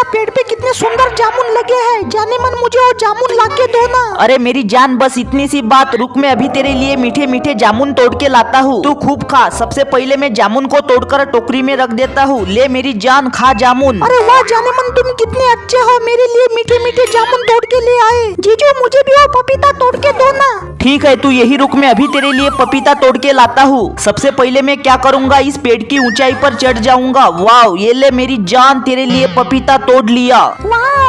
पेड़ पे कितने सुंदर जामुन लगे हैं। जाने मन मुझे वो जामुन लाके दो ना। अरे मेरी जान, बस इतनी सी बात, रुक मैं अभी तेरे लिए मीठे मीठे जामुन तोड़ के लाता हूँ, तू खूब खा। सबसे पहले मैं जामुन को तोड़कर टोकरी में रख देता हूँ। ले मेरी जान, खा जामुन। अरे वाह जाने मन, तुम कितने अच्छे हो, मेरे लिए मीठे मीठे जामुन तोड़ के ले आए। जीजू मुझे भी वो पपीता तोड़ के दो ना। ठीक है, तू यही रुक, मैं अभी तेरे लिए पपीता तोड़ के लाता हूँ। सबसे पहले मैं क्या करूँगा, इस पेड़ की ऊंचाई पर चढ़ जाऊंगा। वाह, ये ले मेरी जान, तेरे लिए पपीता तोड़ लिया। वाह